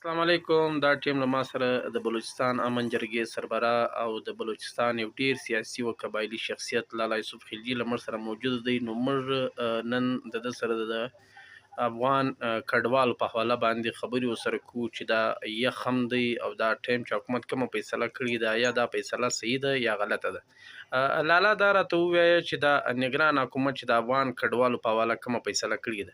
السلام علیکم. دا ټیم له ما سره د بلوچستان امن جرګې سربراہ او د بلوچستان یو ډیر سیاسي او قبایلي شخصیت لالا یوسف خلجي له موږ سره موجود دی. نو موږ نن د ده سره د افغان کډوالو په حواله باندې خبرې ورسره کوو چې دا یخ هم دی او دا ټایم چې حکومت کومه فیصله کړې ده یا دا فیصله صحیح ده یا غلطه ده. لالا دا راته ووایه چې دا نګران حکومت چې د افغان کډوالو په حواله کومه فیصله کړې ده،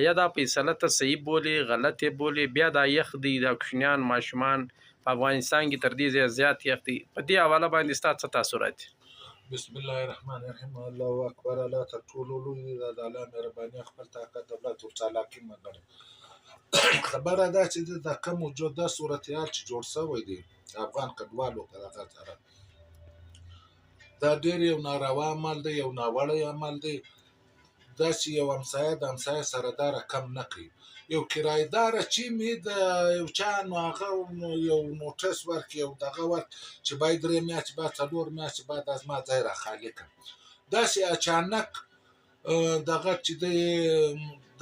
یا دا فیصله ته صحیح بولې غلطې بولې، بیا دا یخ دی دا کوچنیان ماشومان په افغانستان کې تر دې ځایه زیات یخ دی، په دې حواله باندې ستا څه تاثرات دي؟ بسم الله الرحمن الرحیم. الله اکبر. الله تر ټولو لوی دی، د الله مهرباني خپل طاقت دولت او چالاکي مګړي. خبره ده چې د کوم موجوده صورتحال چې جوړ شوی دی افغان کډوالو په دغه سره دا ډېر یو ناروا عمل دی، یو ناوړی عمل دی. داسې یو همسایه د همسایه سره دا رقم نه کوي. یو کرایدار چې مې د یو چا نو هغه یو نوټس ورکړي او دغه ورکړي چې باید 3 میاشتې بعد 4 میاشتې بعد از ما ځای را خالي کړم. داسې اچانک دغه چې دی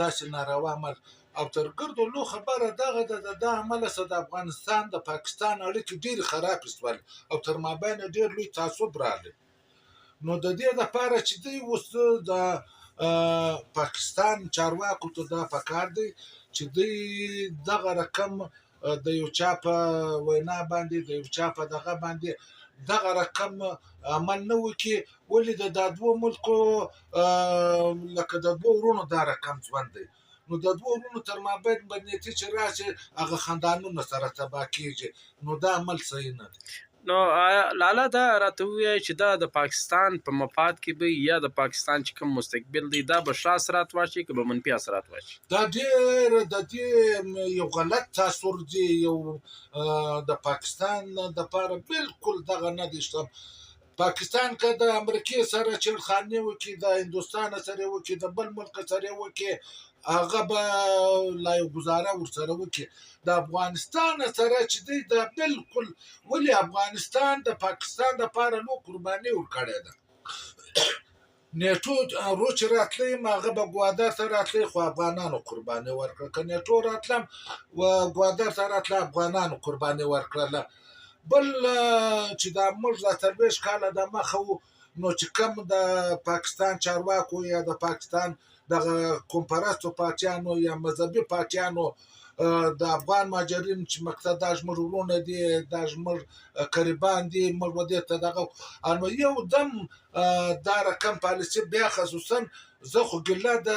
داسې ناروا عمل او تر ګردو لو خبره دغه ده د عمله سره د افغانستان د پاکستان اړیکې ډېرې خرابې شول او تر مابینه ډېر لوی تعصب راغلی. نو د دې دپاره چې دی اوس د پاکستان چارواکو ته دا پکار دی چې دوی دغه رقم د یو چا په وینا باندې د یو چا په دغه باندې دغه رقم عمل نه وکړي. ولې د دا دوو ملکو لکه د دوو ورونو دا رقم ژوند دی، نو د دوو ورونو تر مابین بدنیتي چې راشي هغه خاندانونه سره تباه کېږي، نو دا عمل صحیح نه دی. نو لالا دا راته ووایه چې دا د پاکستان په مفاد کې به یا د پاکستان چې کوم مستقبل دی دا به ښه اثرات واچي که به منفي اثرات واچي؟ دا ډېر د دې یو غلط تاثر دی، یو د پاکستان دپاره بالکل دغه نه دی شته. پاکستان که د امریکې سره چړخانې وکړي، د هندوستان سره یې وکړي، د بل ملک سره یې وکړي، هغه به لا یو ګزاره ورسره وکړي. د افغانستان سره چې دی دا بالکل، ولې افغانستان د پاکستان دپاره لو قرباني ورکړې ده. نیټو روچ راتلی هغه به ګوادر ته راتلی خو افغانانو قرباني ورکړه، که نیټو راتلم و ګوادر ته راتله افغانانو قرباني ورکړله. بل چې دا موږ دا 40 کاله د مخه وو، نو چې کوم د پاکستان چارواکو یا د پاکستان دغه قوم پرستو پارټیانو یا مذهبي پارټیانو د افغان مهاجرینو چې مقصد دا زموږ ورونه دي، دا زموږ قریبان دي، موږ به دې ته دغه نو یو دم دا رقم پالیسي بیا خصوصا زه خو ګیله د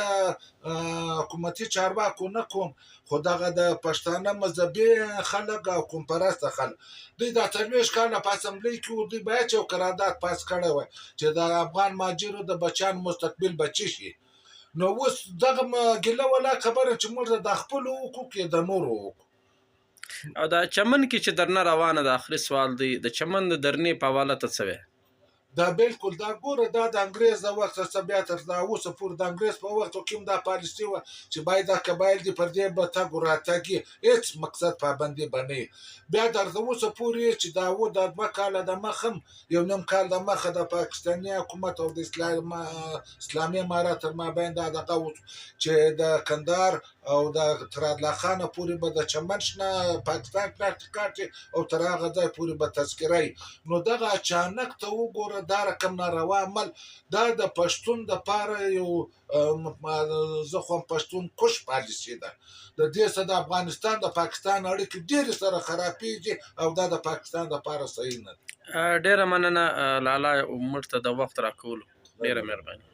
حکومتي چارواکو نه کوم، خو دغه د پښتانه مذهبي خلک او قوم پرسته خلک دوی دا 40 کاله په اسمبلۍ کې وو، دوی باید چې یو قرارداد پاس کړی وای چې د افغان مهاجرو د بچیانو مستقبل بچي شي. نو اوس دغه ګیله ولا خبره چې موږ د خپلو حقوق یې د نورو حقوق. او دا چمن کې چې درنه روانه ده، آخري سوال دی، د چمن د درنې په حواله ته څه وایې؟ دا بالکل دا ګوره دا د انګریز د وخت څخه بیا تر دا اوسه پورې د انګریز په وخت کې هم دا پالیسي وه چې باید دا قبایل دي پر دې به تګ راتګ هېڅ مقصد پابندي به نه وي. بیا تر اوسه پورې چې دا و د 2 کاله د مخه یو نیم کال د مخه د پاکستاني حکومت او د اسلامي امارات تر مابین دا دغه و چې د کندهار او د ترادله خانه پورې به د چمن شنه پاکستان پلاټ او تر هغه ځای پورې به تذکره وي. نو دغه اچانک ته وګوره دا رقم ناروا عمل دا د پښتون دپاره یو زه خو هم پښتون کش پالیسي ده. د دې سره د افغانستان د پاکستان اړیکې ډېرې سره خرابېږي او دا د پاکستان دپاره صحیح نه ده. ډېره مننه لالا موږ ته د وخت راکولو، ډېره مهرباني.